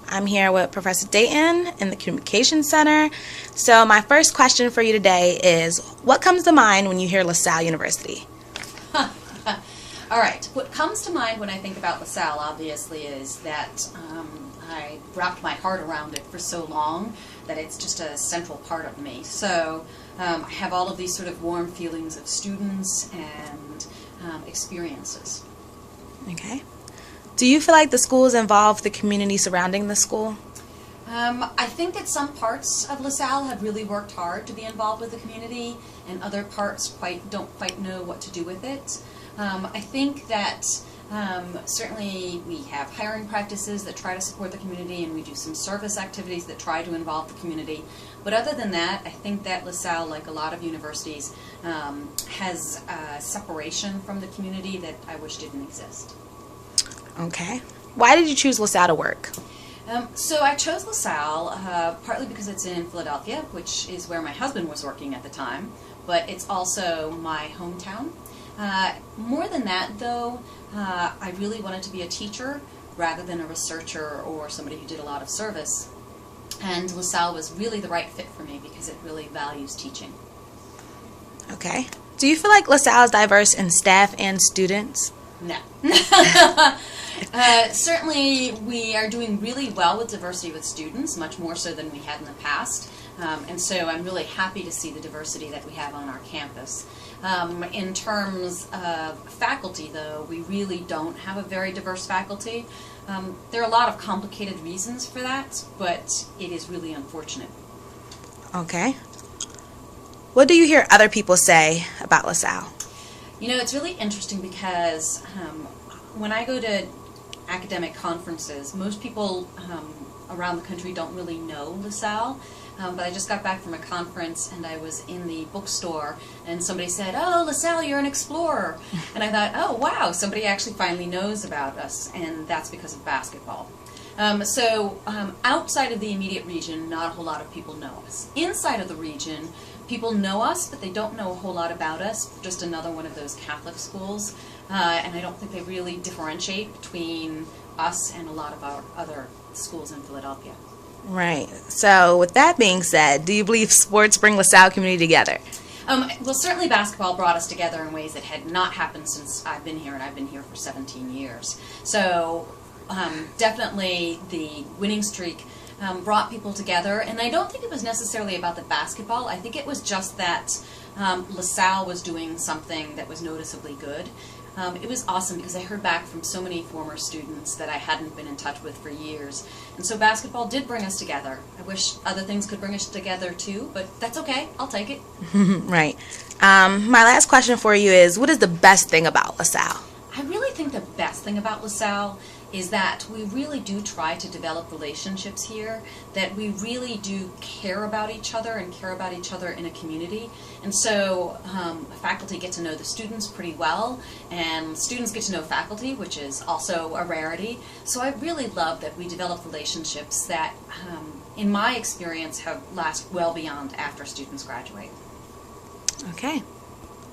I'm here with Professor Dayton in the Communication Center. So my first question for you today is, what comes to mind when you hear LaSalle University? All right, what comes to mind when I think about LaSalle, obviously, is that I wrapped my heart around it for so long that it's just a central part of me. So I have all of these sort of warm feelings of students and experiences. Okay. Do you feel like the schools involve the community surrounding the school? I think that some parts of LaSalle have really worked hard to be involved with the community, and other parts don't quite know what to do with it. I think that certainly we have hiring practices that try to support the community, and we do some service activities that try to involve the community. But other than that, I think that LaSalle, like a lot of universities, has a separation from the community that I wish didn't exist. Okay. Why did you choose LaSalle to work? So I chose LaSalle partly because it's in Philadelphia, which is where my husband was working at the time, but it's also my hometown. More than that, though, I really wanted to be a teacher rather than a researcher or somebody who did a lot of service. And LaSalle was really the right fit for me because it really values teaching. Okay. Do you feel like LaSalle is diverse in staff and students? No. Certainly we are doing really well with diversity with students, much more so than we had in the past. And so I'm really happy to see the diversity that we have on our campus. In terms of faculty, though, we really don't have a very diverse faculty. There are a lot of complicated reasons for that, but it is really unfortunate. Okay. What do you hear other people say about LaSalle? You know, it's really interesting because when I go to academic conferences, most people around the country don't really know LaSalle. But I just got back from a conference and I was in the bookstore and somebody said, "Oh, LaSalle, you're an explorer." And I thought, oh wow, somebody actually finally knows about us, and that's because of basketball. Outside of the immediate region, not a whole lot of people know us. Inside of the region, people know us, but they don't know a whole lot about us. We're just another one of those Catholic schools, and I don't think they really differentiate between us and a lot of our other schools in Philadelphia. Right. So with that being said, do you believe sports bring LaSalle community together? Well, certainly basketball brought us together in ways that had not happened since I've been here, and I've been here for 17 years. So definitely the winning streak brought people together, and I don't think it was necessarily about the basketball. I think it was just that LaSalle was doing something that was noticeably good. It was awesome because I heard back from so many former students that I hadn't been in touch with for years. And so basketball did bring us together. I wish other things could bring us together too, but that's okay. I'll take it. Right. My last question for you is, what is the best thing about LaSalle? I really think the best thing about LaSalle is that we really do try to develop relationships here, that we really do care about each other and care about each other in a community. And so faculty get to know the students pretty well, and students get to know faculty, which is also a rarity. So I really love that we develop relationships that, in my experience, have last well beyond after students graduate. Okay.